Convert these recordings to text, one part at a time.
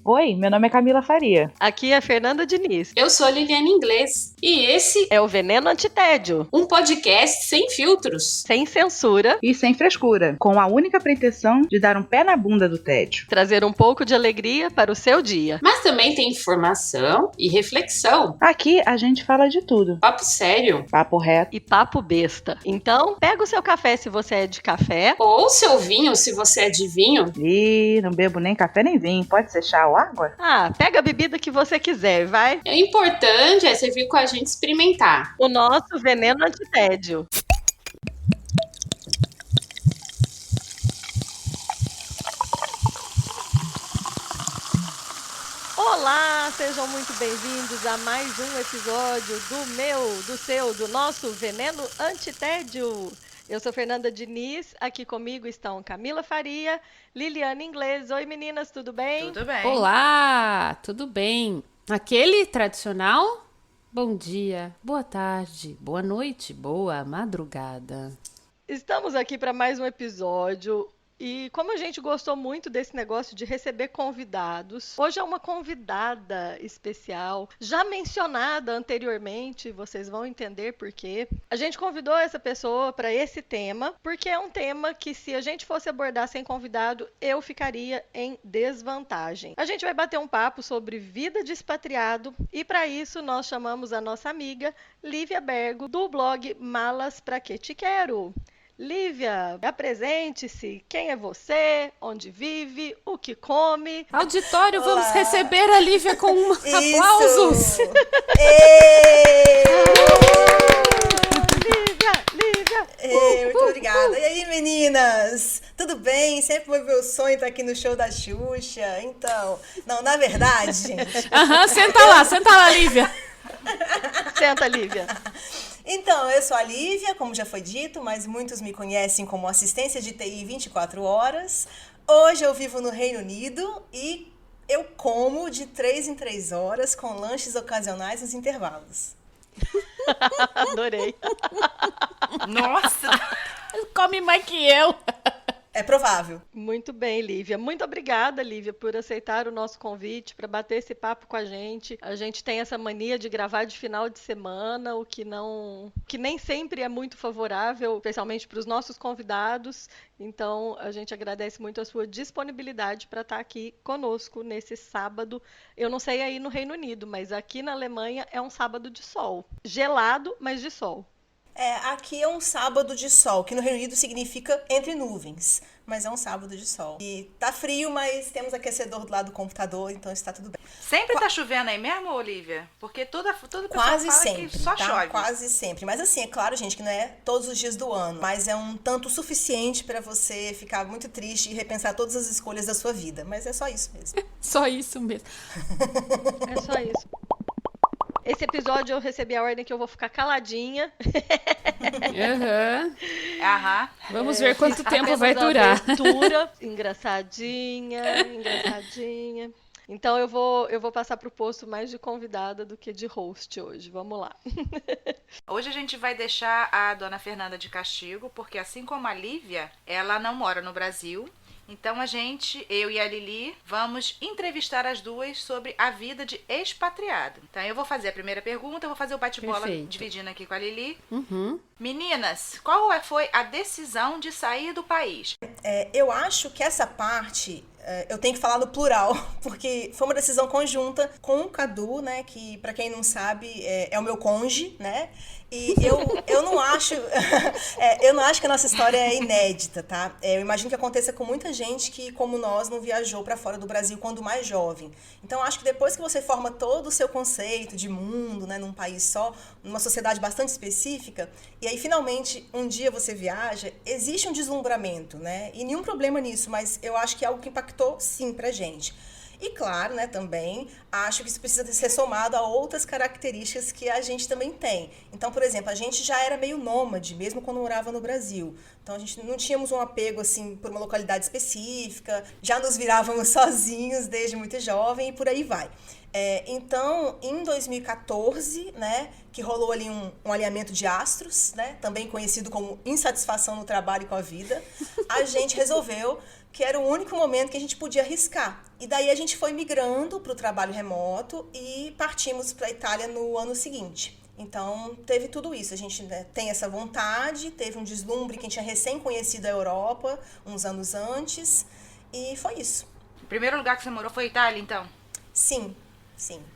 Oi, meu nome é Camila Faria. Aqui é Fernanda Diniz. Eu sou Liliane Inglês e esse é o Veneno Antitédio, um podcast sem filtros, sem censura e sem frescura, com a única pretensão de dar um pé na bunda do tédio, trazer um pouco de alegria para o seu dia. Mas também tem informação e reflexão. Aqui a gente fala de tudo. Papo sério, papo reto e papo besta. Então, pega o seu café se você é de café, ou seu vinho se você é de vinho. Ih, não bebo nem café nem vinho. Pode ser chá ou água? Pega a bebida que você quiser, vai. O importante é você vir com a gente experimentar o nosso veneno antitédio. Olá, sejam muito bem-vindos a mais um episódio do nosso Veneno Antitédio. Eu sou Fernanda Diniz, aqui comigo estão Camila Faria, Liliane Inglês. Oi meninas, tudo bem? Tudo bem. Olá, tudo bem? Aquele tradicional bom dia, boa tarde, boa noite, boa madrugada. Estamos aqui para mais um episódio. E como a gente gostou muito desse negócio de receber convidados, hoje é uma convidada especial, já mencionada anteriormente, vocês vão entender por quê. A gente convidou essa pessoa para esse tema, porque é um tema que se a gente fosse abordar sem convidado, eu ficaria em desvantagem. A gente vai bater um papo sobre vida de expatriado e para isso nós chamamos a nossa amiga Lívia Bergo, do blog Malas Pra Que Te Quero. Lívia, apresente-se. Quem é você? Onde vive? O que come? Auditório, olá. Vamos receber a Lívia com aplausos. Lívia! Muito obrigada. E aí, meninas? Tudo bem? Sempre foi meu sonho estar aqui no show da Xuxa. Então, não, na verdade, gente... Senta lá, Lívia. Senta, Lívia. Então, eu sou a Lívia, como já foi dito, mas muitos me conhecem como assistência de TI 24 horas. Hoje eu vivo no Reino Unido e eu como de 3 em 3 horas com lanches ocasionais nos intervalos. Adorei. Nossa, come mais que eu. É provável. Muito bem, Lívia. Muito obrigada, Lívia, por aceitar o nosso convite para bater esse papo com a gente. A gente tem essa mania de gravar de final de semana, o que nem sempre é muito favorável, especialmente para os nossos convidados. Então, a gente agradece muito a sua disponibilidade para estar aqui conosco nesse sábado. Eu não sei aí no Reino Unido, mas aqui na Alemanha é um sábado de sol. Gelado, mas de sol. Aqui é um sábado de sol, que no Reino Unido significa entre nuvens, mas é um sábado de sol. E tá frio, mas temos aquecedor do lado do computador, então está tudo bem. Sempre tá chovendo aí mesmo, Olivia? Porque todo pessoal quase fala sempre, que só tá? chove. Quase sempre. Mas assim, é claro, gente, que não é todos os dias do ano, mas é um tanto suficiente para você ficar muito triste e repensar todas as escolhas da sua vida. Mas é só isso mesmo. Só isso mesmo. É só isso. Esse episódio eu recebi a ordem que eu vou ficar caladinha. Aham. Vamos ver quanto tempo vai durar. Abertura, engraçadinha. Então eu vou passar para o posto mais de convidada do que de host hoje. Vamos lá. Hoje a gente vai deixar a dona Fernanda de castigo, porque assim como a Lívia, ela não mora no Brasil. Então eu e a Lili, vamos entrevistar as duas sobre a vida de expatriado. Então eu vou fazer a primeira pergunta, eu vou fazer o bate-bola dividindo aqui com a Lili. Uhum. Meninas, qual foi a decisão de sair do país? Eu acho que essa parte... eu tenho que falar no plural, porque foi uma decisão conjunta com o Cadu, né, que pra quem não sabe é o meu cônjuge, né, e eu não acho eu não acho que a nossa história é inédita, tá? Eu imagino que aconteça com muita gente que, como nós, não viajou pra fora do Brasil quando mais jovem. Então, acho que depois que você forma todo o seu conceito de mundo, né, num país só, numa sociedade bastante específica, e aí, finalmente, um dia você viaja, existe um deslumbramento, né, e nenhum problema nisso, mas eu acho que é algo que impactou, sim, pra gente. E claro, né, também acho que isso precisa ser somado a outras características que a gente também tem. Então, por exemplo, a gente já era meio nômade, mesmo quando morava no Brasil. Então, a gente não tínhamos um apego, assim, por uma localidade específica, já nos virávamos sozinhos desde muito jovem e por aí vai. Então, em 2014, né, que rolou ali um alinhamento de astros, né? Também conhecido como insatisfação no trabalho e com a vida, a gente resolveu que era o único momento que a gente podia arriscar. E daí a gente foi migrando para o trabalho remoto e partimos para a Itália no ano seguinte. Então, teve tudo isso. A gente, né, tem essa vontade, teve um deslumbre, quem tinha recém conhecido a Europa uns anos antes, e foi isso. O primeiro lugar que você morou foi Itália, então? Sim,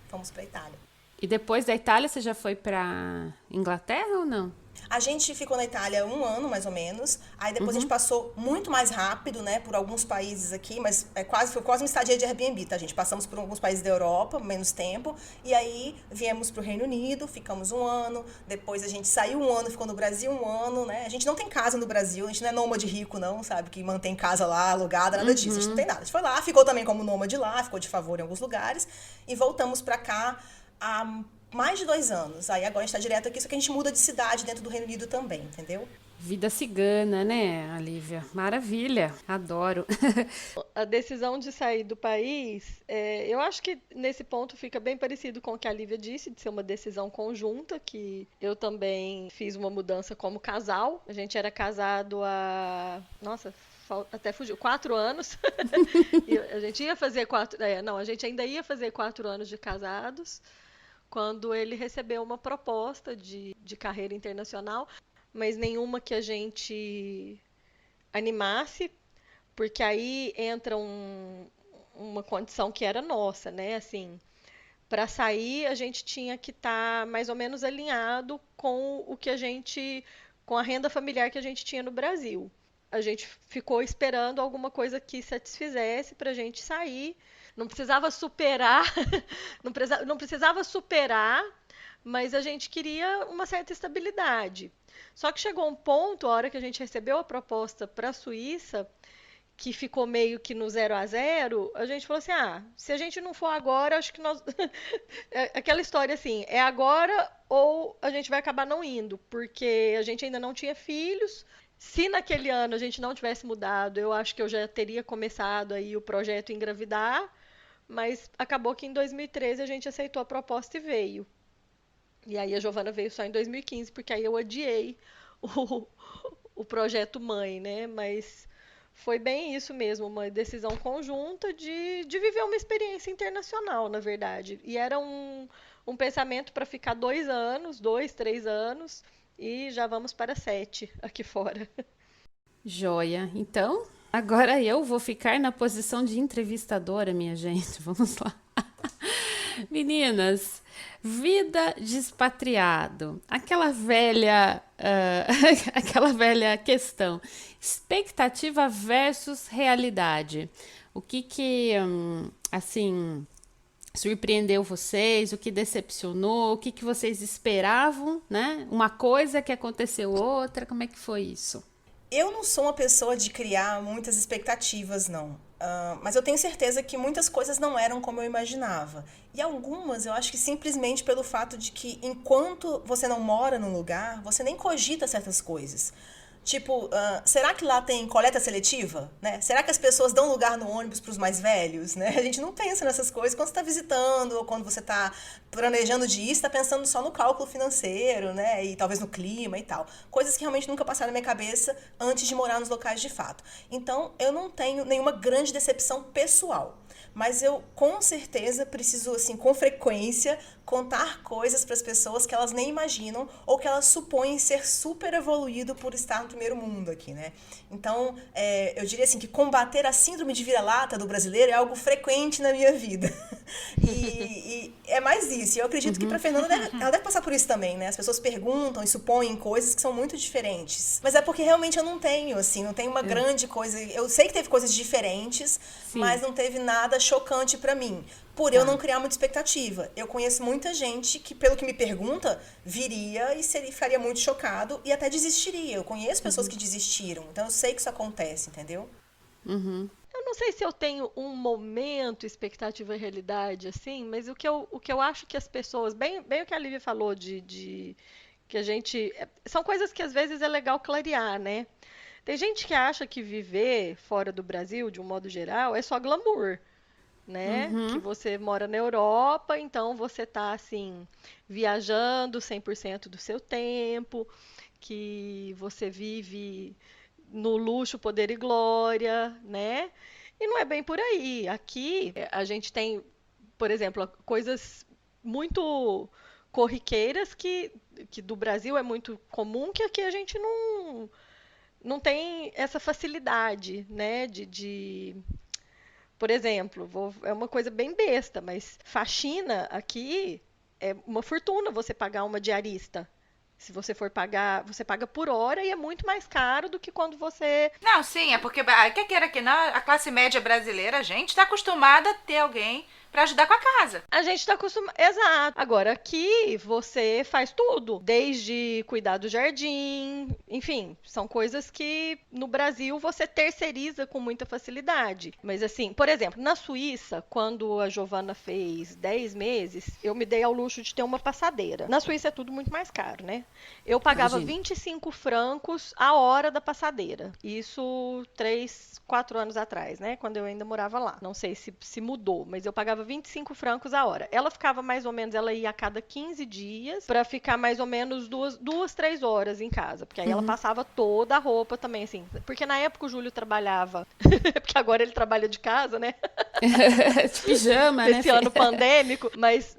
fomos para a Itália. E depois da Itália, você já foi pra Inglaterra ou não? A gente ficou na Itália 1 ano, mais ou menos. Aí depois a gente passou muito mais rápido, né, por alguns países aqui, mas foi quase uma estadia de Airbnb, tá, gente? Passamos por alguns países da Europa, menos tempo. E aí viemos pro Reino Unido, ficamos 1 ano. Depois a gente saiu 1 ano, ficou no Brasil 1 ano, né? A gente não tem casa no Brasil, a gente não é nômade rico, não, sabe? Que mantém casa lá, alugada, nada disso. A gente não tem nada. A gente foi lá, ficou também como nômade lá, ficou de favor em alguns lugares. E voltamos pra cá há mais de 2 anos. Aí agora a gente tá direto aqui, só que a gente muda de cidade dentro do Reino Unido também, entendeu? Vida cigana, né, Lívia? Maravilha, adoro. A decisão de sair do país, eu acho que nesse ponto fica bem parecido com o que a Lívia disse, de ser uma decisão conjunta, que eu também fiz uma mudança como casal. A gente era casado há... Nossa, até fugiu, 4 anos. E a gente ia fazer 4... Não, a gente ainda ia fazer 4 anos de casados, quando ele recebeu uma proposta de carreira internacional, mas nenhuma que a gente animasse, porque aí entra uma condição que era nossa, né? Assim, para sair a gente tinha que estar mais ou menos alinhado com o que com a renda familiar que a gente tinha no Brasil. A gente ficou esperando alguma coisa que satisfizesse para a gente sair. Não precisava superar, não precisava superar, mas a gente queria uma certa estabilidade. Só que chegou um ponto, a hora que a gente recebeu a proposta para a Suíça, que ficou meio que no 0 a 0, a gente falou assim, se a gente não for agora, acho que nós... Aquela história assim, é agora ou a gente vai acabar não indo, porque a gente ainda não tinha filhos. Se naquele ano a gente não tivesse mudado, eu acho que eu já teria começado aí o projeto Engravidar, mas acabou que em 2013 a gente aceitou a proposta e veio. E aí a Giovana veio só em 2015, porque aí eu adiei o projeto mãe, né? Mas foi bem isso mesmo, uma decisão conjunta de viver uma experiência internacional, na verdade. E era um pensamento para ficar 2 anos, 2, 3 anos, e já vamos para 7 aqui fora. Joia. Então, agora eu vou ficar na posição de entrevistadora, minha gente. Vamos lá. Meninas, vida de expatriado. Aquela velha questão. Expectativa versus realidade. O que assim, surpreendeu vocês? O que decepcionou? O que vocês esperavam, né? Uma coisa que aconteceu outra. Como é que foi isso? Eu não sou uma pessoa de criar muitas expectativas, não. Mas eu tenho certeza que muitas coisas não eram como eu imaginava. E algumas eu acho que simplesmente pelo fato de que enquanto você não mora num lugar, você nem cogita certas coisas. Tipo, será que lá tem coleta seletiva? Né? Será que as pessoas dão lugar no ônibus para os mais velhos? Né? A gente não pensa nessas coisas quando você está visitando ou quando você está planejando de ir, está pensando só no cálculo financeiro, né? E talvez no clima e tal. Coisas que realmente nunca passaram na minha cabeça antes de morar nos locais de fato. Então, eu não tenho nenhuma grande decepção pessoal. Mas eu, com certeza, preciso, assim, com frequência, contar coisas para as pessoas que elas nem imaginam ou que elas supõem ser super evoluído por estar no primeiro mundo aqui, né? Então, eu diria assim que combater a síndrome de vira-lata do brasileiro é algo frequente na minha vida. E é mais isso. Eu acredito que para Fernanda, ela deve passar por isso também, né? As pessoas perguntam e supõem coisas que são muito diferentes. Mas é porque realmente eu não tenho, assim, não tenho uma grande coisa. Eu sei que teve coisas diferentes, sim, mas não teve nada chocante para mim. Por eu não criar muita expectativa. Eu conheço muita gente que, pelo que me pergunta, viria e ficaria muito chocado e até desistiria. Eu conheço pessoas que desistiram. Então eu sei que isso acontece, entendeu? Eu não sei se eu tenho um momento, expectativa e realidade, assim, mas o que eu acho que as pessoas, bem o que a Lívia falou, de que a gente... São coisas que às vezes é legal clarear, né? Tem gente que acha que viver fora do Brasil, de um modo geral, é só glamour. né? Que você mora na Europa, então você tá assim viajando 100% do seu tempo, que você vive no luxo, poder e glória, né? E não é bem por aí. Aqui a gente tem, por exemplo, coisas muito corriqueiras que do Brasil é muito comum, que aqui a gente não tem essa facilidade, né? Por exemplo, é uma coisa bem besta, mas faxina aqui é uma fortuna você pagar uma diarista. Se você for pagar, você paga por hora e é muito mais caro do que quando você. Não, sim, é porque, quer queira que não, a classe média brasileira, a gente tá acostumada a ter alguém pra ajudar com a casa. A gente está acostumado. Exato. Agora, aqui você faz tudo. Desde cuidar do jardim, enfim, são coisas que no Brasil você terceiriza com muita facilidade. Mas assim, por exemplo, na Suíça, quando a Giovana fez 10 meses, eu me dei ao luxo de ter uma passadeira. Na Suíça é tudo muito mais caro, né? Eu pagava 25 francos a hora da passadeira. Isso 3, 4 anos atrás, né? Quando eu ainda morava lá. Não sei se mudou, mas eu pagava 25 francos a hora. Ela ficava mais ou menos, ela ia a cada 15 dias pra ficar mais ou menos 2, 3 horas em casa. Porque aí ela passava toda a roupa também, assim. Porque na época o Júlio trabalhava, porque agora ele trabalha de casa, né? De pijama, né? Esse ano pandêmico. Mas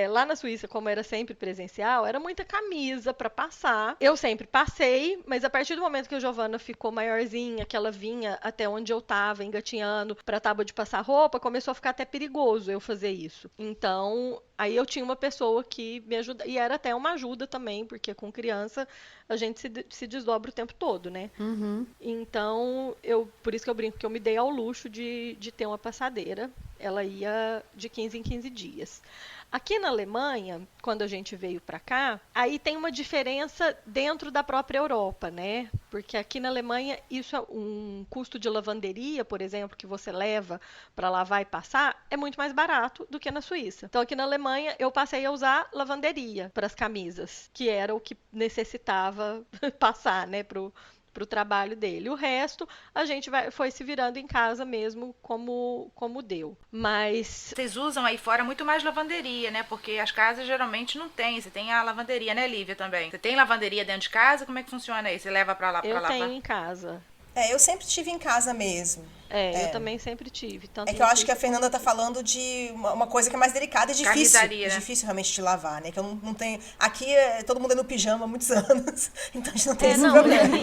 lá na Suíça, como era sempre presencial, era muita camisa pra passar. Eu sempre passei, mas a partir do momento que a Giovana ficou maiorzinha, que ela vinha até onde eu tava, engatinhando pra tábua de passar roupa, começou a ficar até perigoso eu fazer isso. Então, aí eu tinha uma pessoa que me ajuda, e era até uma ajuda também, porque com criança a gente se desdobra o tempo todo, né? Então, por isso que eu brinco que eu me dei ao luxo de ter uma passadeira. Ela ia de 15 em 15 dias. Aqui na Alemanha, quando a gente veio para cá, aí tem uma diferença dentro da própria Europa, né? Porque aqui na Alemanha, isso é um custo de lavanderia, por exemplo, que você leva para lavar e passar, é muito mais barato do que na Suíça. Então, aqui na Alemanha, eu passei a usar lavanderia para as camisas, que era o que necessitava passar, né, pro trabalho dele. O resto, a gente foi se virando em casa mesmo como deu. Mas Vocês usam aí fora muito mais lavanderia, né? Porque as casas geralmente não tem. Você tem a lavanderia, né, Lívia, também? Você tem lavanderia dentro de casa? Como é que funciona aí? Você leva pra lá pra eu lavar? tenho em casa. Eu sempre tive em casa mesmo. Eu também sempre tive. Tanto É que eu acho que a Fernanda tá falando de uma coisa que é mais delicada e difícil. Camisaria, né? Difícil realmente de lavar, né? Que eu não tenho. Aqui todo mundo é no pijama há muitos anos. Então a gente não tem esse não, problema.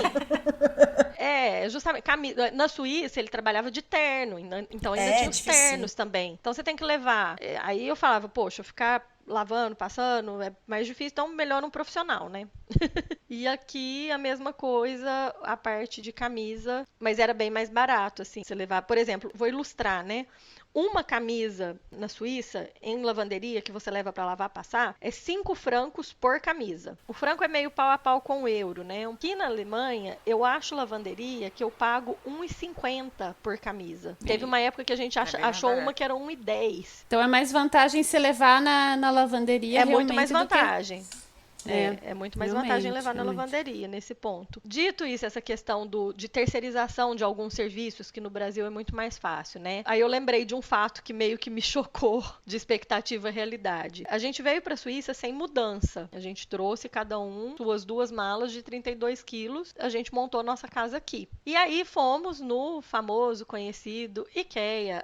Justamente. Na Suíça, ele trabalhava de terno. Então ainda tinha os difícil. ternos também. Então você tem que levar. Aí eu falava, poxa, ficar lavando, passando, é mais difícil, então melhor um profissional, né? E aqui a mesma coisa, a parte de camisa, mas era bem mais barato, assim, você levar, por exemplo, vou ilustrar, né? Uma camisa na Suíça, em lavanderia, que você leva para lavar, passar, é 5 francos por camisa. O franco é meio pau a pau com o euro, né? Aqui na Alemanha, eu acho lavanderia que eu pago 1,50 por camisa. Teve uma época que a gente achou uma que era 1,10. Então é mais vantagem você levar na lavanderia. É muito realmente mais do que- vantagem. É muito mais vantagem levar na realmente. lavanderia nesse ponto. Dito isso, essa questão de terceirização de alguns serviços, que no Brasil é muito mais fácil, né? Aí eu lembrei de um fato que meio que me chocou de expectativa e realidade. A gente veio para a Suíça sem mudança. A gente trouxe cada um suas 2 malas de 32 quilos. A gente montou nossa casa aqui. E aí fomos no famoso, conhecido IKEA.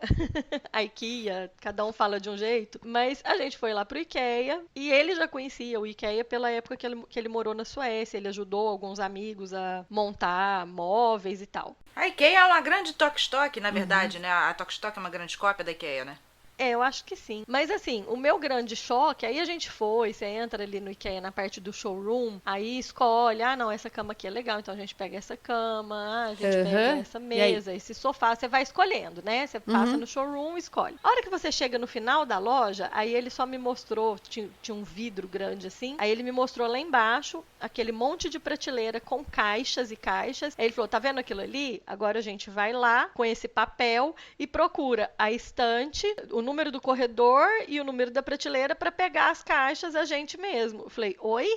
A IKEA, cada um fala de um jeito. Mas a gente foi lá pro IKEA e ele já conhecia o IKEA pela época que ele morou na Suécia. Ele ajudou alguns amigos a montar móveis e tal. A IKEA é uma grande Tok-Stock, na verdade, né? A Tok-Stock é uma grande cópia da IKEA, né? Eu acho que sim. Mas assim, o meu grande choque, aí a gente você entra ali no IKEA na parte do showroom, aí escolhe, não, essa cama aqui é legal, então a gente pega essa cama, a gente pega essa mesa, esse sofá, você vai escolhendo, né? Você passa no showroom e escolhe. A hora que você chega no final da loja, aí ele só me mostrou, tinha um vidro grande assim, aí ele me mostrou lá embaixo, aquele monte de prateleira com caixas e caixas, aí ele falou, tá vendo aquilo ali? Agora a gente vai lá com esse papel e procura a estante, o o número do corredor e o número da prateleira para pegar as caixas a gente mesmo. Eu falei, oi?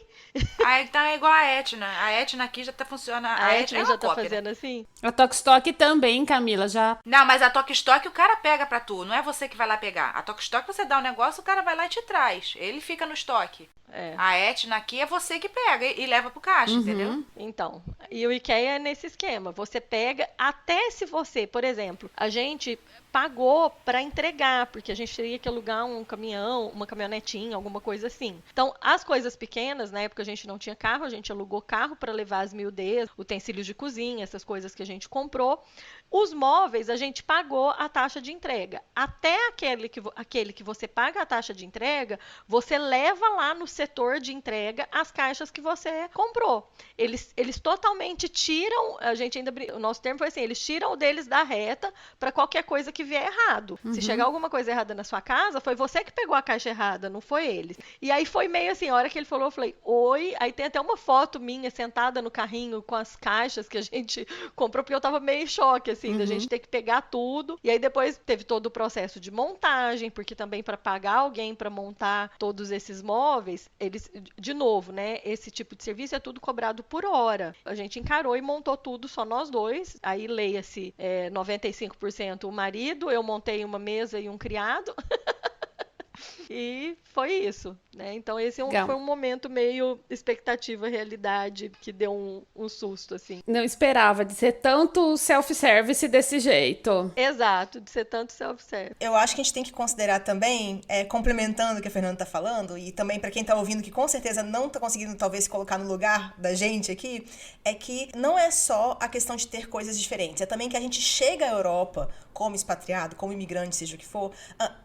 Ah, então é igual a Etna. A Etna aqui já tá funcionando. A Etna Etna é uma já tá cópia, né? fazendo assim? A Tokstok também, Camila, já. Não, mas a Tok Stock o cara pega pra tu, não é você que vai lá pegar. A Tok Stock você dá um negócio, o cara vai lá e te traz. Ele fica no estoque. É. A Etna aqui é você que pega e leva pro caixa, entendeu? Então, e o IKEA é nesse esquema. Você pega, até se você, por exemplo, a gente pagou para entregar, porque a gente teria que alugar um caminhão, uma caminhonetinha, alguma coisa assim. Então, as coisas pequenas, na época a gente não tinha carro, a gente alugou carro para levar as miudezas, utensílios de cozinha, essas coisas que a gente comprou. Os móveis, a gente pagou a taxa de entrega. Até aquele que você paga a taxa de entrega, você leva lá no setor de entrega as caixas que você comprou. Eles totalmente tiram, o nosso termo foi assim, eles tiram o deles da reta para qualquer coisa que vier errado. Se chegar alguma coisa errada na sua casa, foi você que pegou a caixa errada, não foi eles. E aí foi meio assim, a hora que ele falou, eu falei, oi. Aí tem até uma foto minha sentada no carrinho com as caixas que a gente comprou, porque eu tava meio em choque, assim, da gente ter que pegar tudo. E aí depois teve todo o processo de montagem, porque também para pagar alguém para montar todos esses móveis, eles, de novo, né, esse tipo de serviço é tudo cobrado por hora. A gente encarou e montou tudo, só nós dois. Aí leia-se 95% o marido, eu montei uma mesa e um criado. E foi isso, né? Então esse foi um momento meio expectativa, realidade, que deu um susto, assim. Não esperava de ser tanto self-service desse jeito. Exato, de ser tanto self-service. Eu acho que a gente tem que considerar também, complementando o que a Fernanda tá falando, e também para quem tá ouvindo que com certeza não tá conseguindo talvez se colocar no lugar da gente aqui, é que não é só a questão de ter coisas diferentes, é também que a gente chega à Europa como expatriado, como imigrante, seja o que for,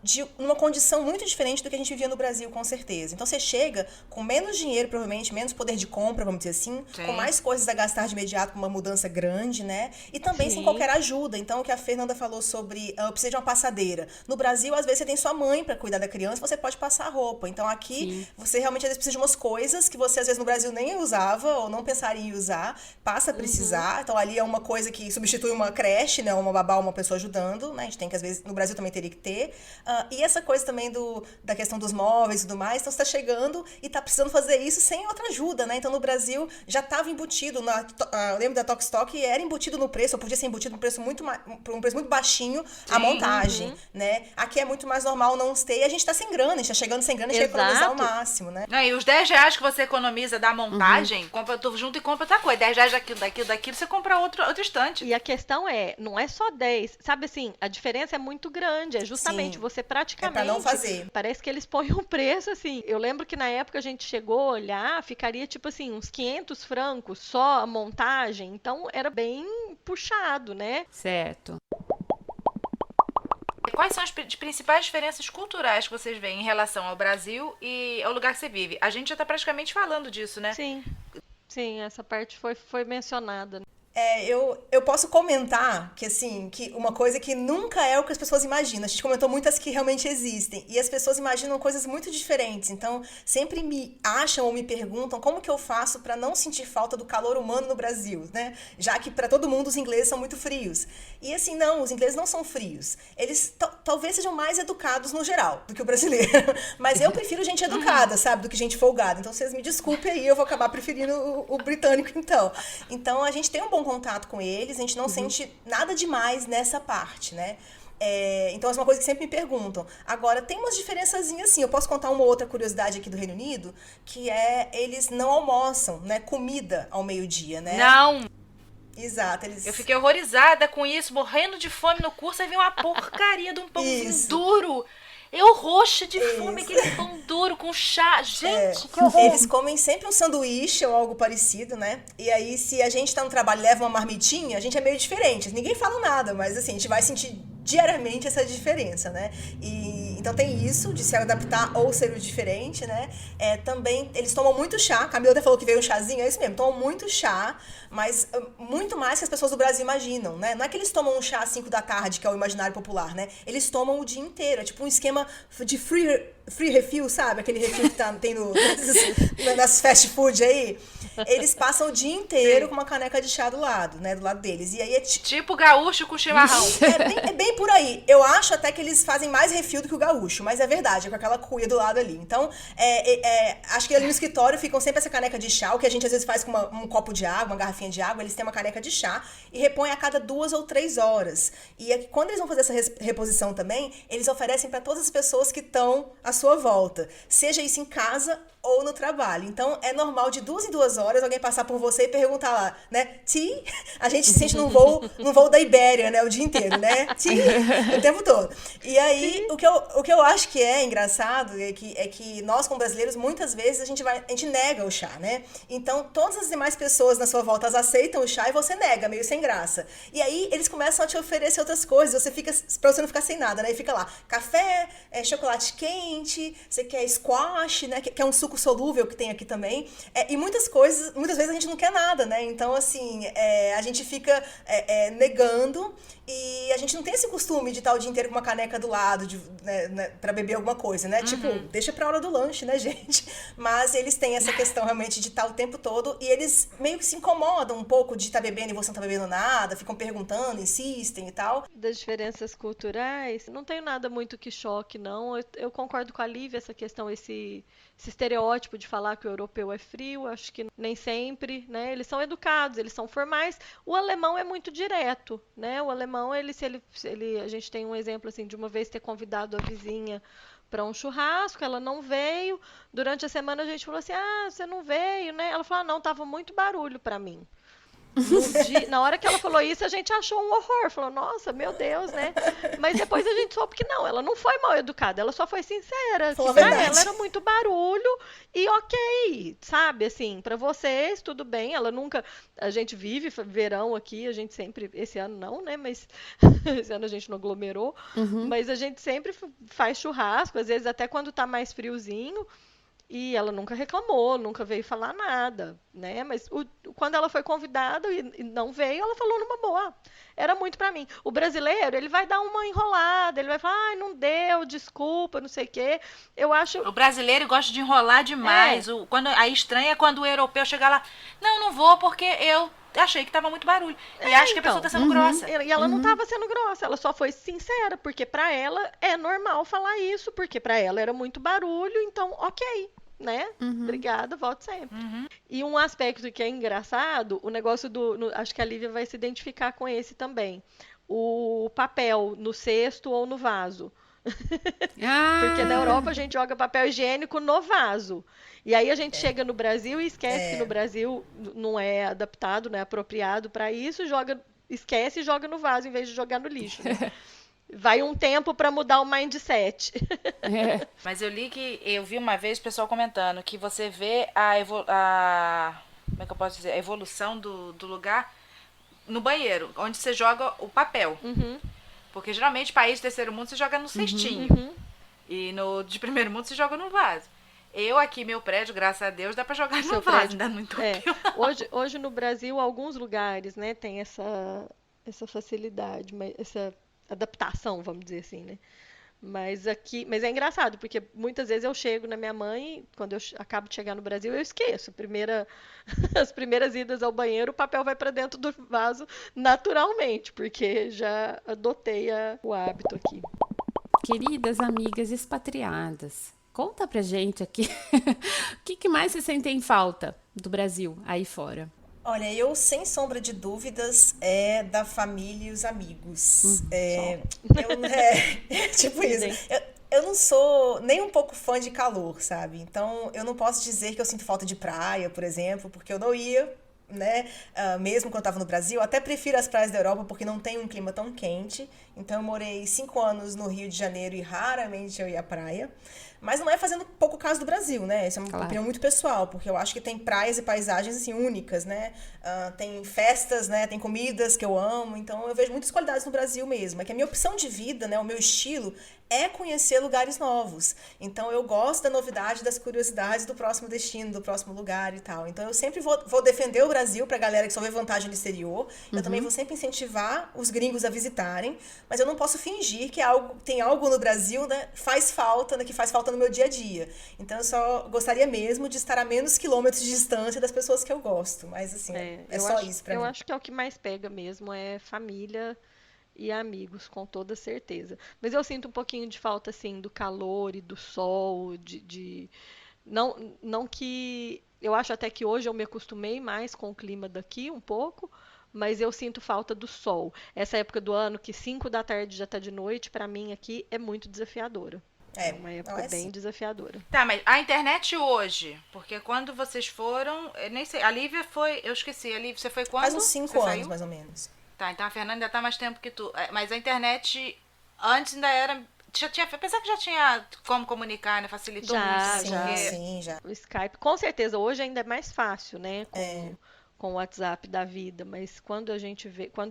de uma condição muito diferente do que a gente vivia no Brasil, com certeza. Então você chega com menos dinheiro, provavelmente, menos poder de compra, vamos dizer assim, Sim. com mais coisas a gastar de imediato, com uma mudança grande, né? E também Sim. sem qualquer ajuda. Então, o que a Fernanda falou sobre eu preciso de uma passadeira. No Brasil, às vezes, você tem sua mãe para cuidar da criança, você pode passar a roupa. Então, aqui, você realmente, às vezes, precisa de umas coisas que você, às vezes, no Brasil nem usava ou não pensaria em usar, passa a precisar. Então, ali é uma coisa que substitui uma creche, né? Uma babá, uma pessoa ajudando, né? A gente tem que, às vezes, no Brasil também teria que ter. E essa coisa também da questão dos móveis e tudo mais, então você tá chegando e tá precisando fazer isso sem outra ajuda, né? Então no Brasil já estava embutido, eu lembro da Tok Stock, e era embutido no preço, ou podia ser embutido por um preço muito baixinho a montagem, né? Aqui é muito mais normal não ter, e a gente tá sem grana, a gente tá chegando sem grana, a gente quer economizar ao máximo, né? E os R$10 que você economiza da montagem, compra tudo junto e compra outra coisa. R$10 daquilo, você compra outro estante. E a questão não é só 10, sabe assim, a diferença é muito grande, é justamente você praticamente... É pra não fazer. Parece que eles põem um preço, assim, eu lembro que na época a gente chegou a olhar, ficaria tipo assim, uns 500 francos só a montagem, então era bem puxado, né? Certo. Quais são as principais diferenças culturais que vocês veem em relação ao Brasil e ao lugar que você vive? A gente já tá praticamente falando disso, né? Sim, essa parte foi mencionada. Eu posso comentar que, assim, que uma coisa que nunca é o que as pessoas imaginam. A gente comentou muitas que realmente existem. E as pessoas imaginam coisas muito diferentes. Então, sempre me acham ou me perguntam como que eu faço para não sentir falta do calor humano no Brasil, né? Já que para todo mundo os ingleses são muito frios. E assim, não, os ingleses não são frios. Eles talvez sejam mais educados no geral do que o brasileiro. Mas eu prefiro gente educada, sabe? Do que gente folgada. Então, vocês me desculpem aí, eu vou acabar preferindo o britânico, então. Então, a gente tem um bom contato com eles, a gente não sente nada demais nessa parte, né? Então, é uma coisa que sempre me perguntam. Agora, tem umas diferençazinhas assim, eu posso contar uma outra curiosidade aqui do Reino Unido, que eles não almoçam, né? Comida ao meio-dia, né? Não! Exato. Eu fiquei horrorizada com isso, morrendo de fome no curso, aí veio uma porcaria de um pãozinho duro. Eu roxa de fome, aquele pão duro com chá. Gente, que horror. Eles comem sempre um sanduíche ou algo parecido, né? E aí, se a gente tá no trabalho e leva uma marmitinha, a gente é meio diferente. Ninguém fala nada, mas assim, a gente vai sentir diariamente essa diferença, né? Então tem isso, de se adaptar ou ser o diferente, né? Também, eles tomam muito chá. A Camila até falou que veio um chazinho, é isso mesmo. Tomam muito chá, mas muito mais que as pessoas do Brasil imaginam, né? Não é que eles tomam um chá às 5 da tarde, que é o imaginário popular, né? Eles tomam o dia inteiro. É tipo um esquema de free free refill, sabe? Aquele refill que tem nas fast food aí. Eles passam o dia inteiro com uma caneca de chá do lado, né? Do lado deles. E aí é tipo gaúcho com chimarrão. É bem por aí. Eu acho até que eles fazem mais refil do que o gaúcho, mas é verdade, é com aquela cuia do lado ali. Então, acho que ali no escritório ficam sempre essa caneca de chá, o que a gente às vezes faz com um copo de água, uma garrafinha de água, eles têm uma caneca de chá e repõem a cada 2 ou 3 horas. E quando eles vão fazer essa reposição também, eles oferecem para todas as pessoas que estão à sua volta. Seja isso em casa ou no trabalho. Então, é normal de 2 em 2 horas alguém passar por você e perguntar lá, né? Tea? A gente se sente num voo da Ibéria, né? O dia inteiro, né? Tea? O tempo todo. E aí, o que eu acho que é engraçado é que nós, como brasileiros, muitas vezes a gente nega o chá, né? Então, todas as demais pessoas na sua volta, elas aceitam o chá e você nega, meio sem graça. E aí, eles começam a te oferecer outras coisas, pra você não ficar sem nada, né? E fica lá, café, chocolate quente, você quer squash, né? Que é um suco solúvel que tem aqui também. E muitas vezes a gente não quer nada, né? Então, assim, a gente fica negando e a gente não tem esse costume de estar o dia inteiro com uma caneca do lado pra beber alguma coisa, né? Tipo, deixa pra hora do lanche, né, gente? Mas eles têm essa questão realmente de estar o tempo todo e eles meio que se incomodam um pouco de estar bebendo e você não tá bebendo nada, ficam perguntando, insistem e tal. Das diferenças culturais, não tenho nada muito que choque, não. Eu concordo com a Lívia, essa questão, esse estereótipo de falar que o europeu é frio, acho que nem sempre, né? Eles são educados, eles são formais. O alemão é muito direto, né? O alemão, a gente tem um exemplo assim de uma vez ter convidado a vizinha para um churrasco, ela não veio. Durante a semana a gente falou assim: "Ah, você não veio, né?" Ela falou: "Ah, não, tava muito barulho para mim." Na hora que ela falou isso, a gente achou um horror. Falou, nossa, meu Deus, né? Mas depois a gente soube que não, ela não foi mal educada, ela só foi sincera. Que pra ela era muito barulho e ok, sabe? Assim, pra vocês, tudo bem. Ela nunca. A gente vive verão aqui, a gente sempre. Esse ano não, né? Mas esse ano a gente não aglomerou. Mas a gente sempre faz churrasco, às vezes até quando tá mais friozinho. E ela nunca reclamou, nunca veio falar nada, né? Mas quando ela foi convidada e não veio, ela falou numa boa. Era muito pra mim. O brasileiro, ele vai dar uma enrolada, ele vai falar, ai, não deu, desculpa, não sei o quê. Eu acho... O brasileiro gosta de enrolar demais. A estranha é quando o europeu chega lá, não vou porque eu achei que tava muito barulho. E acho que a pessoa tá sendo grossa. E ela não tava sendo grossa, ela só foi sincera, porque pra ela é normal falar isso, porque pra ela era muito barulho, então ok. Né? Obrigada, volto sempre. E um aspecto que é engraçado, o negócio acho que a Lívia vai se identificar com esse também. O papel no cesto ou no vaso. Porque na Europa a gente joga papel higiênico no vaso. E aí a gente chega no Brasil e esquece que no Brasil não é adaptado, não é apropriado para isso, esquece e joga no vaso em vez de jogar no lixo. Né? Vai um tempo para mudar o mindset. Mas eu vi uma vez o pessoal comentando que você vê como é que eu posso dizer? A evolução do lugar no banheiro, onde você joga o papel. Porque geralmente, país de terceiro mundo, você joga no cestinho. E no de primeiro mundo, você joga no vaso. Eu aqui, meu prédio, graças a Deus, dá para jogar no vaso, ainda não entupiu. Hoje no Brasil, alguns lugares, né, tem essa facilidade, essa adaptação, vamos dizer assim, né? Mas é engraçado, porque muitas vezes eu chego na minha mãe, quando eu acabo de chegar no Brasil, eu esqueço. As primeiras idas ao banheiro, o papel vai para dentro do vaso naturalmente, porque já adotei o hábito aqui. Queridas amigas expatriadas, conta pra gente aqui o que mais vocês sentem falta do Brasil aí fora? Olha, eu, sem sombra de dúvidas, é da família e os amigos. Tipo isso. Eu não sou nem um pouco fã de calor, sabe? Então, eu não posso dizer que eu sinto falta de praia, por exemplo, porque eu não ia, né? Mesmo quando eu estava no Brasil. Eu até prefiro as praias da Europa porque não tem um clima tão quente. Então, eu morei 5 anos no Rio de Janeiro e raramente eu ia à praia. Mas não é fazendo pouco caso do Brasil, né? Isso é uma opinião muito pessoal, porque eu acho que tem praias e paisagens, assim, únicas, né? Tem festas, né? Tem comidas que eu amo, então eu vejo muitas qualidades no Brasil mesmo. É que a minha opção de vida, né? O meu estilo é conhecer lugares novos. Então eu gosto da novidade, das curiosidades do próximo destino, do próximo lugar e tal. Então eu sempre vou defender o Brasil pra galera que só vê vantagem no exterior. Eu também vou sempre incentivar os gringos a visitarem, mas eu não posso fingir que tem algo no Brasil, né, faz falta, né, que faz falta no meu dia a dia. Então eu só gostaria mesmo de estar a menos quilômetros de distância das pessoas que eu gosto. Mas assim, é só isso pra mim. Eu acho que é o que mais pega mesmo, é família e amigos, com toda certeza. Mas eu sinto um pouquinho de falta, assim, do calor e do sol, não que... Eu acho até que hoje eu me acostumei mais com o clima daqui um pouco, mas eu sinto falta do sol. Essa época do ano que 5 da tarde já tá de noite, pra mim aqui é muito desafiadora. É uma época bem desafiadora. Tá, mas a internet hoje, porque quando vocês foram, eu nem sei, a Lívia foi, eu esqueci, a Lívia, você foi quando? Faz uns 5 anos, mais ou menos. Tá, então a Fernanda ainda tá mais tempo que tu. Mas a internet antes ainda era... Apesar que já tinha como comunicar, né? Facilitou muito. Sim, já. O Skype, com certeza, hoje ainda é mais fácil, né? Com o WhatsApp da vida, mas quando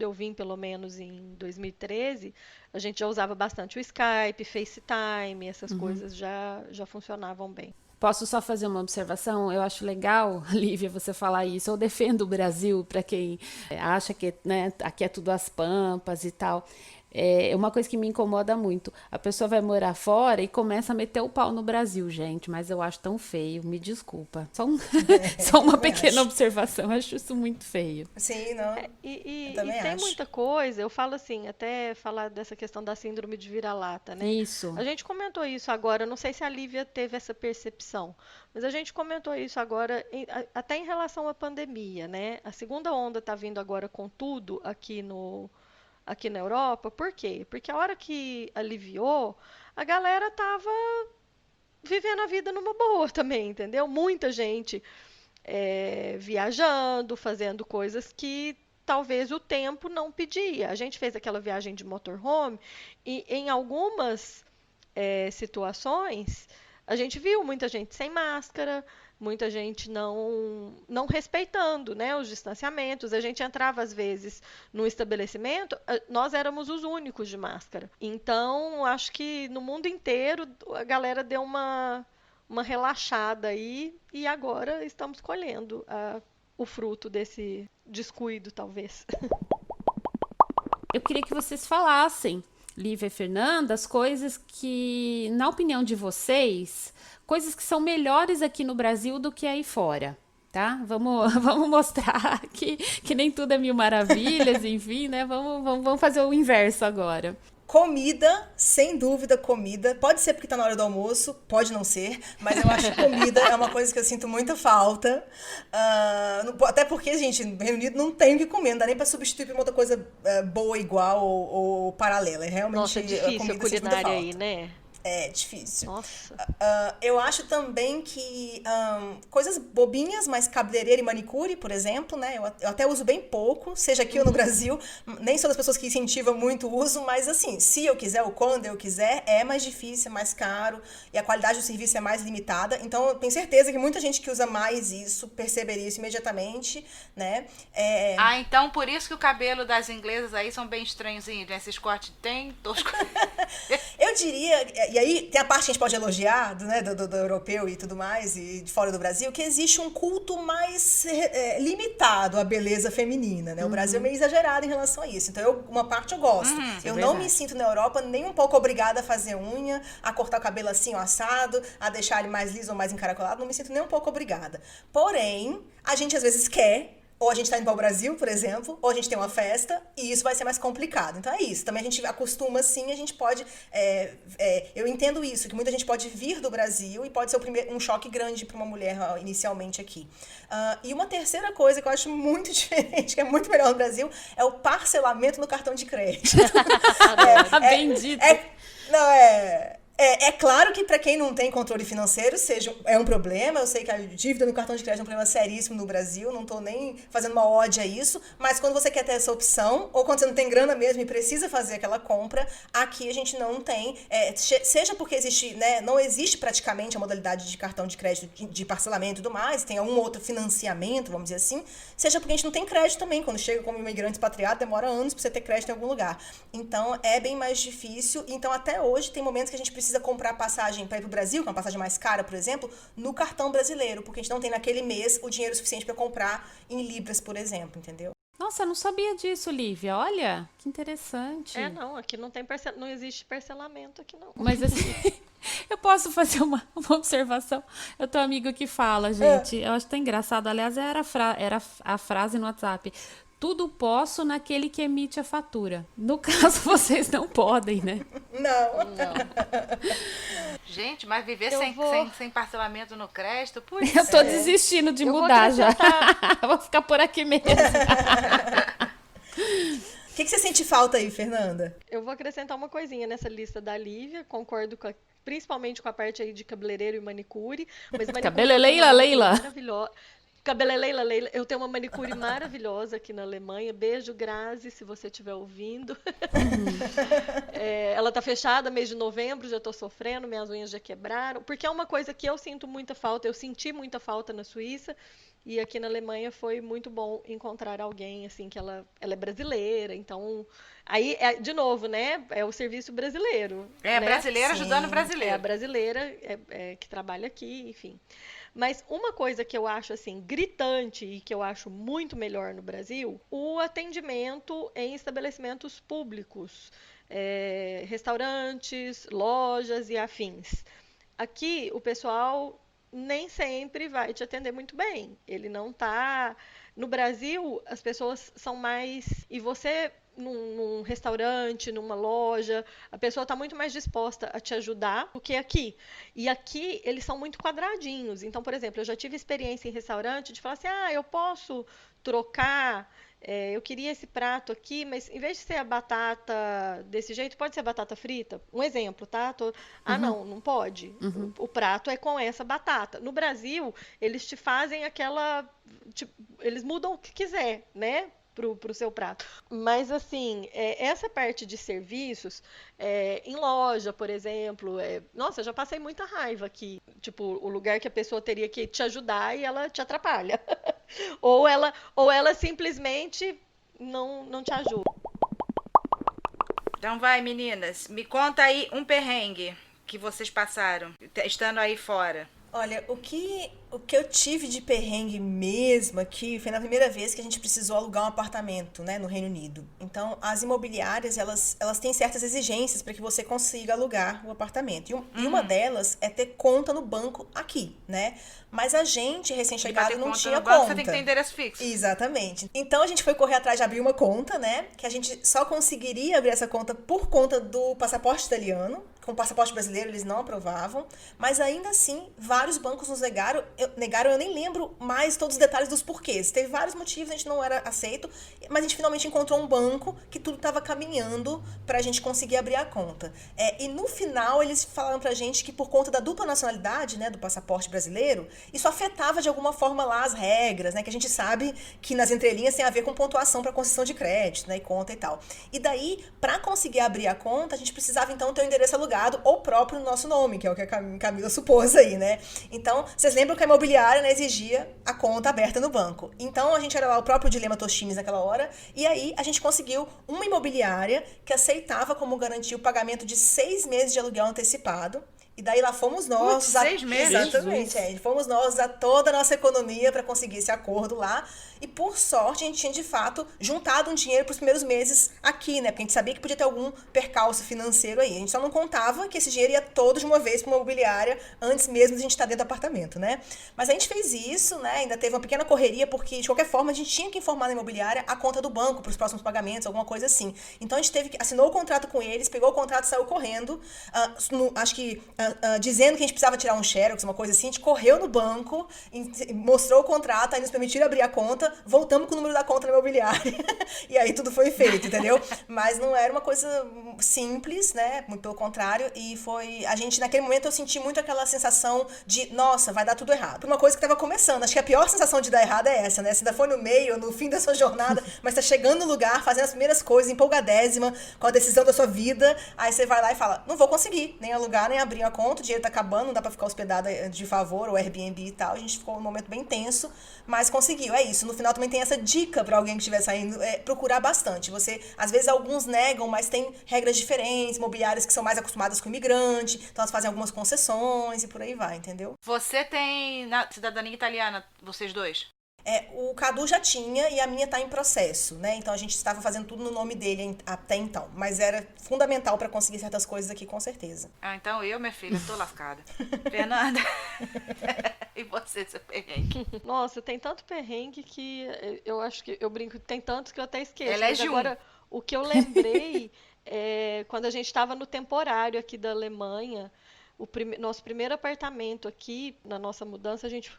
eu vim, pelo menos em 2013, a gente já usava bastante o Skype, FaceTime, essas coisas já funcionavam bem. Posso só fazer uma observação? Eu acho legal, Lívia, você falar isso. Eu defendo o Brasil para quem acha que, né, aqui é tudo as pampas e tal. É uma coisa que me incomoda muito. A pessoa vai morar fora e começa a meter o pau no Brasil, gente. Mas eu acho tão feio, me desculpa. Só uma pequena observação, eu acho isso muito feio. Sim, não. E tem muita coisa, eu falo assim, até falar dessa questão da síndrome de vira-lata, né? Isso. A gente comentou isso agora, não sei se a Lívia teve essa percepção, mas a gente comentou isso agora, até em relação à pandemia, né? A segunda onda tá vindo agora com tudo aqui na Europa. Por quê? Porque a hora que aliviou, a galera tava vivendo a vida numa boa também, entendeu? Muita gente viajando, fazendo coisas que talvez o tempo não pedia. A gente fez aquela viagem de motorhome e em algumas situações a gente viu muita gente sem máscara, muita gente não respeitando, né, os distanciamentos. A gente entrava, às vezes, no estabelecimento, nós éramos os únicos de máscara. Então, acho que no mundo inteiro a galera deu uma relaxada aí e agora estamos colhendo o fruto desse descuido, talvez. Eu queria que vocês falassem, Lívia e Fernanda, as coisas que, na opinião de vocês, coisas que são melhores aqui no Brasil do que aí fora, tá? Vamos mostrar que nem tudo é mil maravilhas, enfim, né? Vamos fazer o inverso agora. Comida, sem dúvida, comida. Pode ser porque tá na hora do almoço, pode não ser, mas eu acho que comida é uma coisa que eu sinto muita falta. Até porque, gente, no Reino Unido não tem o que comer, não dá nem pra substituir por uma outra coisa boa, igual ou paralela. É realmente. Nossa, é difícil a culinária aí, né? É difícil. Nossa. Eu acho também que coisas bobinhas, mas cabeleireiro e manicure, por exemplo, né? Eu até uso bem pouco, seja aqui ou no Brasil. Nem sou das pessoas que incentivam muito o uso, mas assim, se eu quiser ou quando eu quiser, é mais difícil, é mais caro e a qualidade do serviço é mais limitada. Então, eu tenho certeza que muita gente que usa mais isso perceberia isso imediatamente, né? Então por isso que o cabelo das inglesas aí são bem estranhozinhos, né? Esses cortes tem tosco. Eu diria, e aí tem a parte que a gente pode elogiar, do europeu e tudo mais, e de fora do Brasil, que existe um culto mais limitado à beleza feminina, né? O Brasil é meio exagerado em relação a isso. Então, uma parte eu gosto. Eu não me sinto na Europa nem um pouco obrigada a fazer unha, a cortar o cabelo assim, ó, assado, a deixar ele mais liso ou mais encaracolado. Não me sinto nem um pouco obrigada. Porém, a gente às vezes quer... Ou a gente tá indo para o Brasil, por exemplo, ou a gente tem uma festa, e isso vai ser mais complicado. Então é isso. Também a gente acostuma, sim, a gente pode... eu entendo isso, que muita gente pode vir do Brasil e pode ser um choque grande para uma mulher inicialmente aqui. E uma terceira coisa que eu acho muito diferente, que é muito melhor no Brasil, é o parcelamento no cartão de crédito. Bendito. É claro que para quem não tem controle financeiro é um problema. Eu sei que a dívida no cartão de crédito é um problema seríssimo no Brasil, não estou nem fazendo uma ode a isso, mas quando você quer ter essa opção, ou quando você não tem grana mesmo e precisa fazer aquela compra, aqui a gente não tem, seja porque existe, né, não existe praticamente a modalidade de cartão de crédito de parcelamento e tudo mais, tem algum outro financiamento, vamos dizer assim, seja porque a gente não tem crédito também. Quando chega como imigrante expatriado, demora anos para você ter crédito em algum lugar. Então é bem mais difícil. Então até hoje tem momentos que a gente precisa comprar passagem para ir para o Brasil, que é uma passagem mais cara, por exemplo, no cartão brasileiro, porque a gente não tem naquele mês o dinheiro suficiente para comprar em libras, por exemplo, entendeu? Nossa, eu não sabia disso, Lívia. Olha, que interessante. Não, aqui não existe parcelamento aqui não. Mas assim, eu posso fazer uma observação? Eu tenho um amigo que fala, gente, eu acho tão engraçado. Aliás, era a frase no WhatsApp. Tudo posso naquele que emite a fatura. No caso, vocês não podem, né? Não. Gente, mas viver Eu sem parcelamento no crédito, putz. Eu tô desistindo de Eu vou mudar já. acrescentar- Vou ficar por aqui mesmo. O que você sente falta aí, Fernanda? Eu vou acrescentar uma coisinha nessa lista da Lívia, concordo principalmente com a parte aí de cabeleireiro e manicure, mas manicure Cabeleleila, é uma Leila. maravilhosa. Cabeleleila, Leila, eu tenho uma manicure maravilhosa aqui na Alemanha. Beijo, Grazi, se você estiver ouvindo. Ela tá fechada mês de novembro, já tô sofrendo, minhas unhas já quebraram, porque é uma coisa que eu sinto muita falta, eu senti muita falta na Suíça, e aqui na Alemanha foi muito bom encontrar alguém, assim, que ela é brasileira, então... Aí, de novo, né, é o serviço brasileiro. É, né? brasileira ajudando É brasileiro. a brasileira que trabalha aqui, enfim. Mas uma coisa que eu acho, assim, gritante e que eu acho muito melhor no Brasil, o atendimento em estabelecimentos públicos, restaurantes, lojas e afins. Aqui, o pessoal nem sempre vai te atender muito bem. Ele não tá... No Brasil, as pessoas são mais... E você... Num restaurante, numa loja, a pessoa está muito mais disposta a te ajudar do que aqui. E aqui eles são muito quadradinhos. Então, por exemplo, eu já tive experiência em restaurante de falar assim, eu posso trocar, eu queria esse prato aqui, mas em vez de ser a batata desse jeito, pode ser a batata frita? Um exemplo, tá? Não pode. O prato é com essa batata. No Brasil, eles te fazem aquela... eles mudam o que quiser, né? Pro seu prato. Mas, assim, essa parte de serviços, em loja, por exemplo, nossa, eu já passei muita raiva aqui. Tipo, o lugar que a pessoa teria que te ajudar e ela te atrapalha. ou ela simplesmente não te ajuda. Então vai, meninas, me conta aí um perrengue que vocês passaram, estando aí fora. Olha, o que eu tive de perrengue mesmo aqui foi na primeira vez que a gente precisou alugar um apartamento, né, no Reino Unido. Então, as imobiliárias, elas têm certas exigências para que você consiga alugar o apartamento. E uma delas é ter conta no banco aqui, né? Mas a gente, recém-chegado, não tinha conta. Você tem que ter endereço fixo. Exatamente. Então, a gente foi correr atrás de abrir uma conta, né? Que a gente só conseguiria abrir essa conta por conta do passaporte italiano. Com o passaporte brasileiro, eles não aprovavam. Mas, ainda assim, vários bancos nos negaram. Eu nem lembro mais todos os detalhes dos porquês. Teve vários motivos, a gente não era aceito, mas a gente finalmente encontrou um banco que tudo estava caminhando pra gente conseguir abrir a conta. E no final, eles falaram pra gente que por conta da dupla nacionalidade, né, do passaporte brasileiro, isso afetava de alguma forma lá as regras, né, que a gente sabe que nas entrelinhas tem a ver com pontuação para concessão de crédito, né, e conta e tal. E daí, pra conseguir abrir a conta, a gente precisava então ter um endereço alugado ou próprio no nosso nome, que é o que a Camila supôs aí, né? Então, vocês lembram que a imobiliária, né, exigia a conta aberta no banco. Então, a gente era lá o próprio dilema Tostines naquela hora, e aí a gente conseguiu uma imobiliária que aceitava como garantia o pagamento de 6 meses de aluguel antecipado. E daí lá fomos nós... 6 meses? Exatamente, fomos nós usar toda a nossa economia para conseguir esse acordo lá. E por sorte a gente tinha de fato juntado um dinheiro para os primeiros meses aqui, né? Porque a gente sabia que podia ter algum percalço financeiro aí. A gente só não contava que esse dinheiro ia todo de uma vez para uma imobiliária antes mesmo de a gente estar dentro do apartamento, né? Mas a gente fez isso, né? Ainda teve uma pequena correria porque de qualquer forma a gente tinha que informar na imobiliária a conta do banco para os próximos pagamentos, alguma coisa assim. Então a gente assinou o contrato com eles, pegou o contrato e saiu correndo. Acho que dizendo que a gente precisava tirar um xerox, uma coisa assim, a gente correu no banco, mostrou o contrato, aí nos permitiram abrir a conta, voltamos com o número da conta na imobiliária, e aí tudo foi feito, entendeu? Mas não era uma coisa simples, né? Muito pelo contrário, e foi... A gente, naquele momento, eu senti muito aquela sensação de, nossa, vai dar tudo errado. Por uma coisa que estava começando. Acho que a pior sensação de dar errado é essa, né? Você ainda foi no meio, no fim da sua jornada, mas tá chegando no lugar, fazendo as primeiras coisas, empolgadésima, com a decisão da sua vida, aí você vai lá e fala, não vou conseguir nem alugar, nem abrir a conta, o dinheiro tá acabando, não dá pra ficar hospedada de favor, ou Airbnb e tal. A gente ficou num momento bem tenso, mas conseguiu. É isso. No final também tem essa dica pra alguém que estiver saindo, procurar bastante. Você, às vezes, alguns negam, mas tem regras diferentes, imobiliárias que são mais acostumadas com o imigrante, então elas fazem algumas concessões e por aí vai, entendeu? Você tem cidadania italiana, vocês dois? O Cadu já tinha e a minha tá em processo, né? Então a gente estava fazendo tudo no nome dele até então. Mas era fundamental para conseguir certas coisas aqui, com certeza. Então eu, minha filha, tô lascada. Fernanda, e você, seu perrengue? Nossa, tem tanto perrengue que eu acho que eu brinco, tem tantos que eu até esqueço. Ela é Mas de um. agora, o que eu lembrei é quando a gente estava no temporário aqui da Alemanha, nosso primeiro apartamento aqui, na nossa mudança, a gente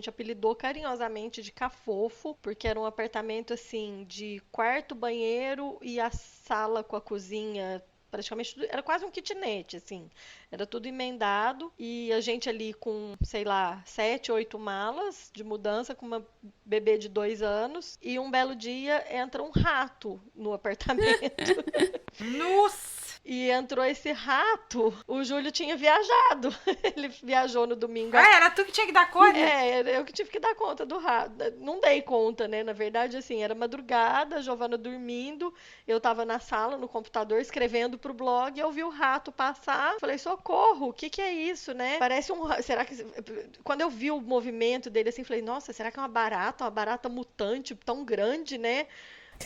apelidou carinhosamente de Cafofo, porque era um apartamento assim, de quarto, banheiro e a sala com a cozinha. Praticamente era quase um kitnet, assim. Era tudo emendado e a gente ali com, sei lá, 7, 8 malas de mudança com uma bebê de 2 anos e um belo dia entra um rato no apartamento. Nossa! E entrou esse rato, o Júlio tinha viajado. Ele viajou no domingo. Era tu que tinha que dar conta? Eu que tive que dar conta do rato. Não dei conta, né? Na verdade, assim, era madrugada, a Giovana dormindo, eu tava na sala, no computador, escrevendo pro blog, eu vi o rato passar, falei, socorro, o que é isso, né? Parece um... Será que... Quando eu vi o movimento dele, assim, falei, nossa, será que é uma barata mutante tão grande, né?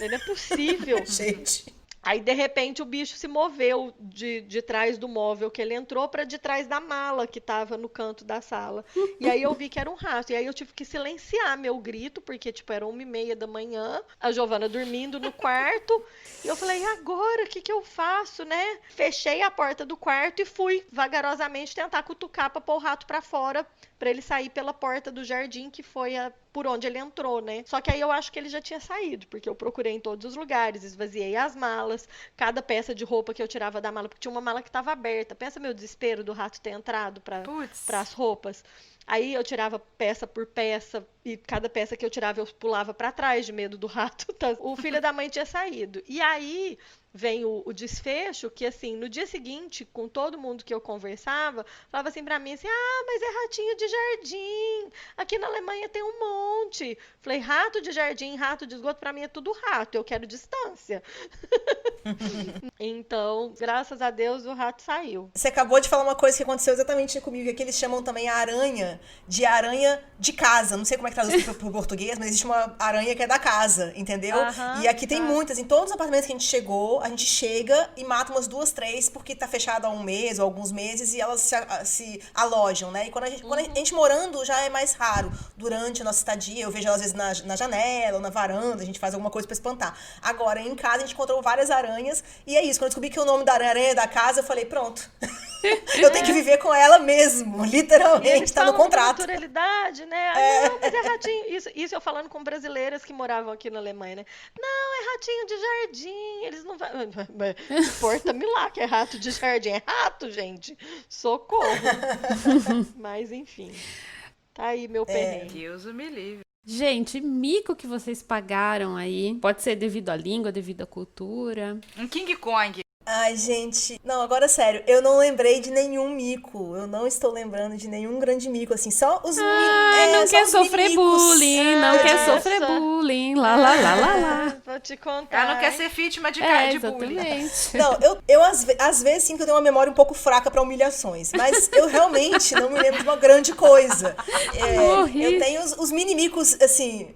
Não é possível. Gente... Aí, de repente, o bicho se moveu de trás do móvel que ele entrou para de trás da mala que estava no canto da sala. E aí eu vi que era um rato. E aí eu tive que silenciar meu grito, porque, tipo, era 1h30 da manhã, a Giovana dormindo no quarto. E eu falei, e agora? O que eu faço, né? Fechei a porta do quarto e fui vagarosamente tentar cutucar para pôr o rato para fora, para ele sair pela porta do jardim, que foi por onde ele entrou, né? Só que aí eu acho que ele já tinha saído, porque eu procurei em todos os lugares, esvaziei as malas, cada peça de roupa que eu tirava da mala, porque tinha uma mala que estava aberta. Pensa meu desespero do rato ter entrado para as roupas. Aí eu tirava peça por peça, e cada peça que eu tirava eu pulava para trás de medo do rato. O filho da mãe tinha saído. E aí vem o desfecho, que assim, no dia seguinte, com todo mundo que eu conversava, falava assim pra mim, assim, mas é ratinho de jardim, aqui na Alemanha tem um monte. Falei, rato de jardim, rato de esgoto, pra mim é tudo rato, eu quero distância. Então, graças a Deus, o rato saiu. Você acabou de falar uma coisa que aconteceu exatamente comigo, que aqui eles chamam também a aranha de casa. Não sei como é que traduz pro português, mas existe uma aranha que é da casa, entendeu? E aqui tem muitas. Em todos os apartamentos que a gente chegou, a gente chega e mata umas 2, 3, porque tá fechado há um mês ou alguns meses e elas se alojam, né? E quando a gente morando já é mais raro. Durante a nossa estadia, eu vejo elas às vezes na janela ou na varanda, a gente faz alguma coisa pra espantar. Agora, em casa, a gente encontrou várias aranhas e é isso. Quando eu descobri que o nome da aranha é da casa, eu falei, pronto. Eu tenho que viver com ela mesmo, literalmente, tá no contrato. Naturalidade, né? Não, mas é ratinho. Isso eu falando com brasileiras que moravam aqui na Alemanha, né? Não, é ratinho de jardim. Eles não vão. Porta-me lá que é rato de jardim. É rato, gente. Socorro. Mas, enfim. Tá aí meu perrengue. Deus o me livre. Gente, mico que vocês pagaram aí. Pode ser devido à língua, devido à cultura. Um King Kong. Ai, gente, não, agora sério, eu não lembrei de nenhum mico, eu não estou lembrando de nenhum grande mico, assim, só os não quer sofrer bullying, não quer sofrer bullying, lá. Vou te contar. Ela não quer ser vítima de bullying. Exatamente. Não, eu às vezes sim que eu tenho uma memória um pouco fraca para humilhações, mas eu realmente não me lembro de uma grande coisa. Eu tenho os mini-micos, assim,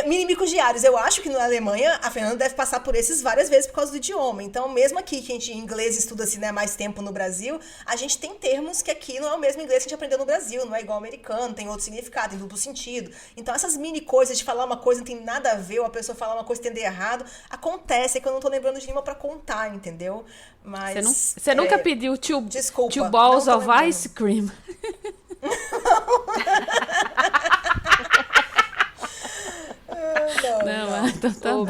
mini-micos diários. Eu acho que na Alemanha a Fernanda deve passar por esses várias vezes por causa do idioma, então mesmo aqui que a gente em inglês estuda assim, né, mais tempo no Brasil, a gente tem termos que aqui não é o mesmo inglês que a gente aprendeu no Brasil, não é igual ao americano, tem outro significado, tem duplo sentido. Então essas mini coisas de falar uma coisa não tem nada a ver, ou a pessoa falar uma coisa e entender errado, acontece, é que eu não tô lembrando de nenhuma pra contar, entendeu? Mas... Você nunca pediu two desculpa, balls of ice cream? Não, então tá bom.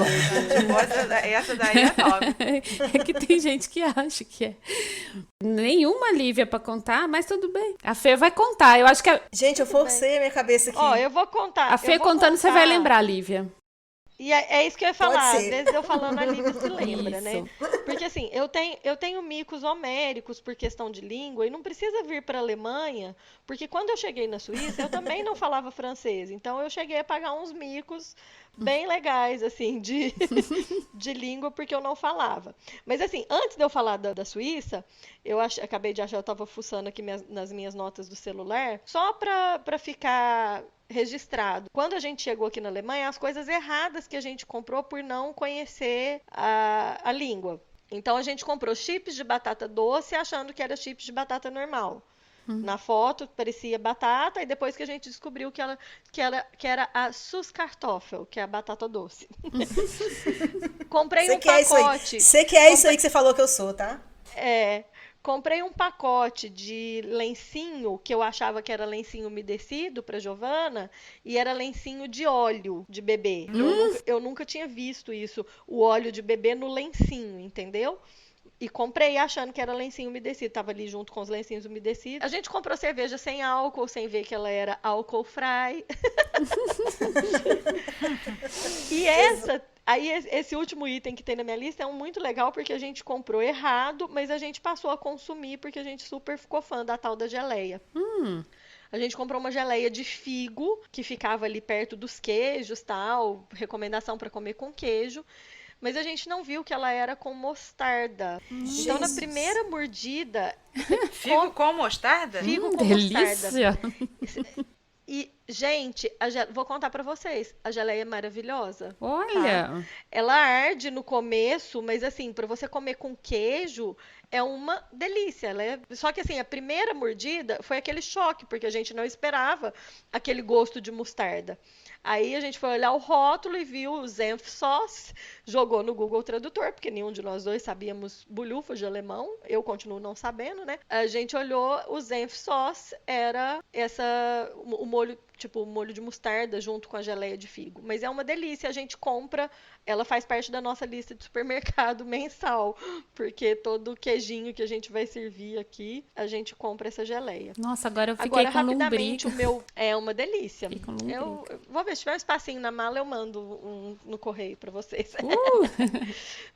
Essa daí é top. É que tem gente que acha que é. Nenhuma Lívia pra contar, mas tudo bem. A Fê vai contar. Eu acho que Gente, eu forcei a minha cabeça aqui. Eu vou contar. A Fê contando, você vai lembrar, Lívia. E é isso que eu ia falar. Às vezes eu falando, a Lívia se lembra, Isso. né? Porque assim, eu tenho micos homéricos por questão de língua e não precisa vir para a Alemanha Porque quando eu cheguei na Suíça, eu também não falava francês. Então eu cheguei a pagar uns micos bem legais, assim, de língua, porque eu não falava. Mas, assim, antes de eu falar da Suíça, acabei de achar, eu estava fuçando aqui nas minhas notas do celular, só para ficar registrado. Quando a gente chegou aqui na Alemanha, as coisas erradas que a gente comprou por não conhecer a língua. Então, a gente comprou chips de batata doce achando que era chips de batata normal. Na foto parecia batata, e depois que a gente descobriu que era a Süßkartoffel, que é a batata doce. Comprei um pacote. Você que é isso aí que você falou que eu sou, tá? Comprei um pacote de lencinho, que eu achava que era lencinho umedecido para Giovana, e era lencinho de óleo de bebê. Eu nunca tinha visto isso, o óleo de bebê no lencinho, entendeu? E comprei achando que era lencinho umedecido. Tava ali junto com os lencinhos umedecidos. A gente comprou cerveja sem álcool, sem ver que ela era álcool free. E esse último item que tem na minha lista é um muito legal, porque a gente comprou errado, mas a gente passou a consumir porque a gente super ficou fã da tal da geleia. A gente comprou uma geleia de figo, que ficava ali perto dos queijos, tal, recomendação para comer com queijo. Mas a gente não viu que ela era com mostarda. Então, na primeira mordida... Figo com mostarda? Figo com delícia. mostarda. E, gente, vou contar pra vocês. A geleia é maravilhosa. Olha! Tá? Ela arde no começo, mas assim, pra você comer com queijo, é uma delícia. Só que assim, a primeira mordida foi aquele choque, porque a gente não esperava aquele gosto de mostarda. Aí a gente foi olhar o rótulo e viu o Senf Sauce, jogou no Google Tradutor, porque nenhum de nós dois sabíamos bulhufa de alemão, eu continuo não sabendo, né? A gente olhou, o Senf Sauce era o molho, tipo o molho de mostarda junto com a geleia de figo. Mas é uma delícia, a gente compra, ela faz parte da nossa lista de supermercado mensal, porque todo queijinho que a gente vai servir aqui, a gente compra essa geleia. Nossa, agora eu fiquei com rapidamente, lombriga. o meu é uma delícia. Fiquei com lombriga. Eu vou ver, se tiver um espacinho na mala, eu mando no correio pra vocês.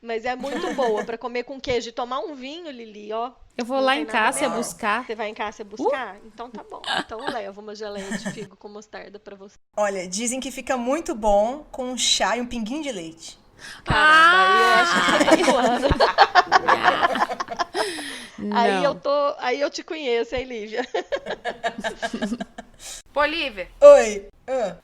Mas é muito boa pra comer com queijo e tomar um vinho, Lili, ó. Eu vou lá em Cássia buscar. Você vai em Cássia buscar? Então tá bom. Então eu levo uma geleia de figo com mostarda pra você. Olha, dizem que fica muito bom com um chá e um pinguinho de leite. Caramba, aí eu acho que aí eu te conheço, hein, Lívia? Pô, Lívia. Oi.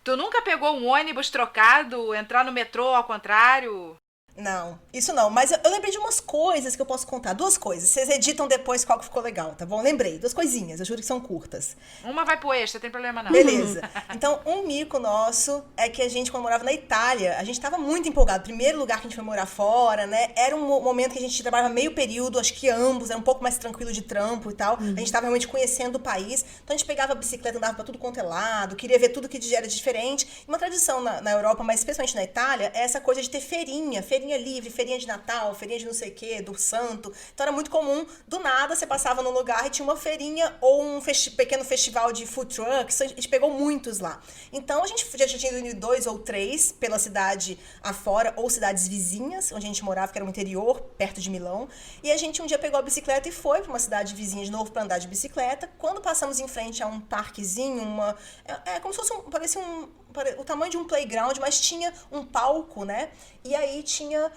Tu nunca pegou um ônibus trocado, entrar no metrô ao contrário? Não, isso não. Mas eu lembrei de umas coisas que eu posso contar. 2 coisas. Vocês editam depois qual que ficou legal, tá bom? Lembrei. 2 coisinhas. Eu juro que são curtas. Uma vai pro extra, tem problema não. Beleza. Então, um mico nosso é que a gente, quando morava na Itália, a gente tava muito empolgado. Primeiro lugar que a gente foi morar fora, né? Era um momento que a gente trabalhava meio período, acho que ambos, era um pouco mais tranquilo de trampo e tal. A gente tava realmente conhecendo o país. Então, a gente pegava a bicicleta, andava pra tudo quanto é lado, queria ver tudo que era diferente. E uma tradição na Europa, mas especialmente na Itália, é essa coisa de ter feirinha livre, feirinha de Natal, feirinha de não sei o quê, do santo. Então era muito comum, do nada você passava num lugar e tinha uma feirinha ou um pequeno festival de food trucks. A gente pegou muitos lá. Então a gente já tinha ido 2 ou 3 pela cidade afora ou cidades vizinhas, onde a gente morava, que era no interior, perto de Milão. E a gente um dia pegou a bicicleta e foi para uma cidade vizinha de novo para andar de bicicleta. Quando passamos em frente a um parquezinho, como se fosse parecia o tamanho de um playground, mas tinha um palco, né? E aí tinha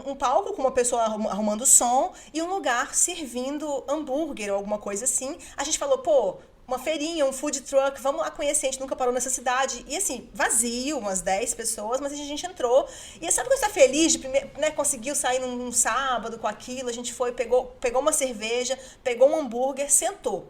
um palco com uma pessoa arrumando som e um lugar servindo hambúrguer ou alguma coisa assim. A gente falou, pô, uma feirinha, um food truck, vamos lá conhecer, a gente nunca parou nessa cidade. E assim, vazio, umas 10 pessoas, mas a gente entrou. E sabe quando você tá feliz de né, conseguiu sair num sábado com aquilo, a gente foi, pegou uma cerveja, pegou um hambúrguer, sentou.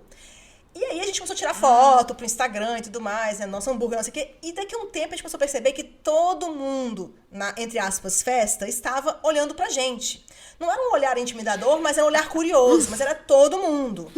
E aí a gente começou a tirar foto pro Instagram e tudo mais, né? Nosso hambúrguer, não sei o quê. E daqui a um tempo a gente começou a perceber que todo mundo, na, entre aspas, festa, estava olhando pra gente. Não era um olhar intimidador, mas era um olhar curioso, mas era todo mundo.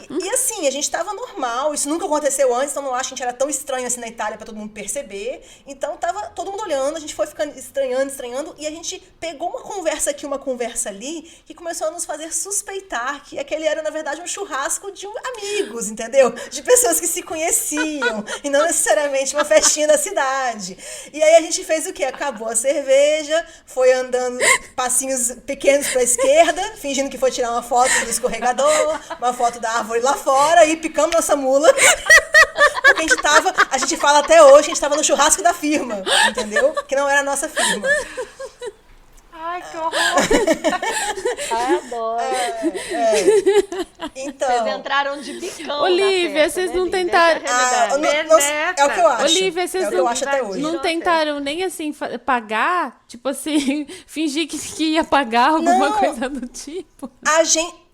E assim, a gente tava normal, isso nunca aconteceu antes, então não acho que a gente era tão estranho assim na Itália pra todo mundo perceber. Então tava todo mundo olhando, a gente foi ficando estranhando, e a gente pegou uma conversa aqui, uma conversa ali, que começou a nos fazer suspeitar que aquele era, na verdade, um churrasco de amigos, entendeu? De pessoas que se conheciam e não necessariamente uma festinha da cidade. E aí a gente fez o quê? Acabou a cerveja, foi andando passinhos pequenos pra esquerda, fingindo que foi tirar uma foto do escorregador, uma foto da árvore lá fora e picamos nossa mula. Porque a gente fala até hoje, a gente tava no churrasco da firma, entendeu? Que não era a nossa firma. Ai, que horror. Ai, adoro. Então, Vocês entraram de bicão. Olivia, na festa, vocês né, não Lívia? tentaram- Essa é a realidade. é o que eu acho. Olivia, vocês é o que eu acho até hoje. não tentaram nem assim pagar? Tipo assim, fingir que ia pagar alguma Não. coisa do tipo?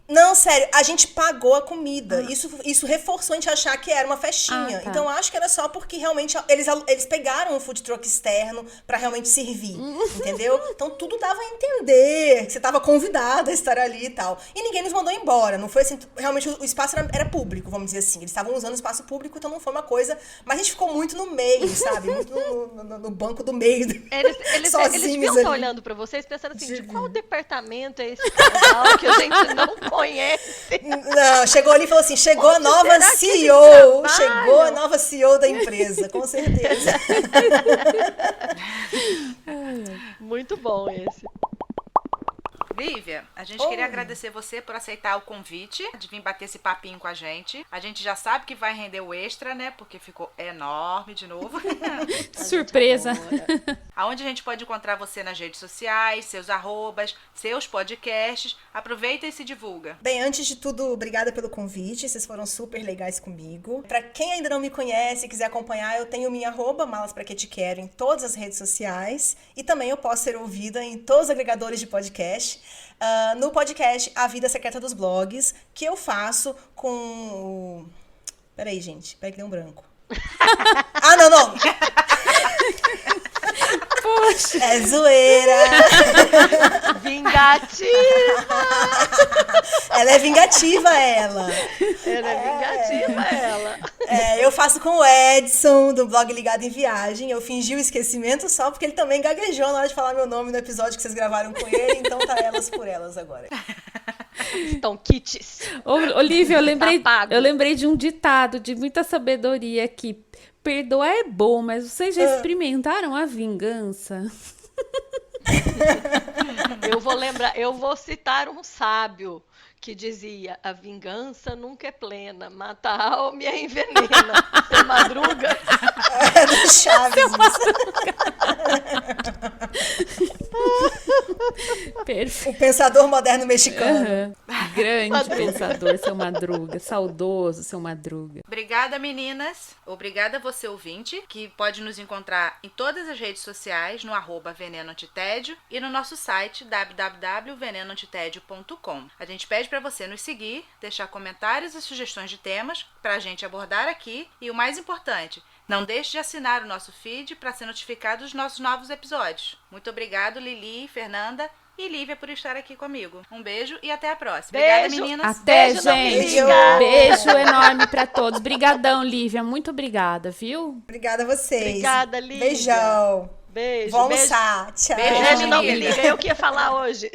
Não, sério, a gente pagou a comida. Isso reforçou a gente achar que era uma festinha. Ah, tá. Então, acho que era só porque realmente eles pegaram um food truck externo pra realmente servir, entendeu? Então, tudo dava a entender que você tava convidada a estar ali e tal. E ninguém nos mandou embora. Não foi assim, realmente o espaço era público, vamos dizer assim. Eles estavam usando o espaço público, então não foi uma coisa... Mas a gente ficou muito no meio, sabe? Muito no banco do meio. Eles Sozinhos deviam estar ali. olhando pra vocês pensando assim, de Devia. qual departamento é esse casal que a gente não conhece? Não, chegou ali e falou assim, chegou a nova será que CEO, eles trabalham? chegou a nova CEO da empresa, com certeza. Muito bom esse. Lívia, a gente queria agradecer você por aceitar o convite de vir bater esse papinho com a gente. A gente já sabe que vai render o extra, né? Porque ficou enorme de novo. Surpresa. Aonde a gente pode encontrar você nas redes sociais, seus arrobas, seus podcasts. Aproveita e se divulga. Bem, antes de tudo, obrigada pelo convite, vocês foram super legais comigo. Pra quem ainda não me conhece e quiser acompanhar, eu tenho minha arroba, Malas Pra Que Te Quero, em todas as redes sociais. E também eu posso ser ouvida em todos os agregadores de podcast. No podcast A Vida Secreta dos Blogs, que eu faço com o... Peraí, gente. Peraí que deu um branco. Não. Poxa. É zoeira. Vingativa! Ela é vingativa, ela. Ela é vingativa, ela. Eu faço com o Edson, do blog Ligado em Viagem. Eu fingi o esquecimento só porque ele também gaguejou na hora de falar meu nome no episódio que vocês gravaram com ele. Então tá elas por elas agora. Então, kits. Olivia, Tá eu lembrei de um ditado de muita sabedoria aqui. Perdoar é bom, mas vocês já experimentaram a vingança? Eu vou citar um sábio que dizia: a vingança nunca é plena, mata a alma e a envenena. Seu Madruga. É do Chaves. Perfeito. O pensador moderno mexicano. Uhum. Grande pensador, seu Madruga. Saudoso, seu Madruga. Obrigada, meninas. Obrigada a você, ouvinte, que pode nos encontrar em todas as redes sociais, no @Veneno Antitédio e no nosso site www.venenoantitedio.com. A gente pede para você nos seguir, deixar comentários e sugestões de temas para a gente abordar aqui e o mais importante, não deixe de assinar o nosso feed para ser notificado dos nossos novos episódios. Muito obrigado, Lili, Fernanda e Lívia, por estar aqui comigo. Um beijo e até a próxima. Obrigada, Beijo. meninas. Até, Beijo, não gente. liga. Beijo enorme pra todos. Brigadão, Lívia. Muito obrigada, viu? Obrigada a vocês. Obrigada, Lívia. Beijão. Beijo. Vou almoçar. Tchau. Beijo, Beijo, não me Lívia. liga. Eu que ia falar hoje.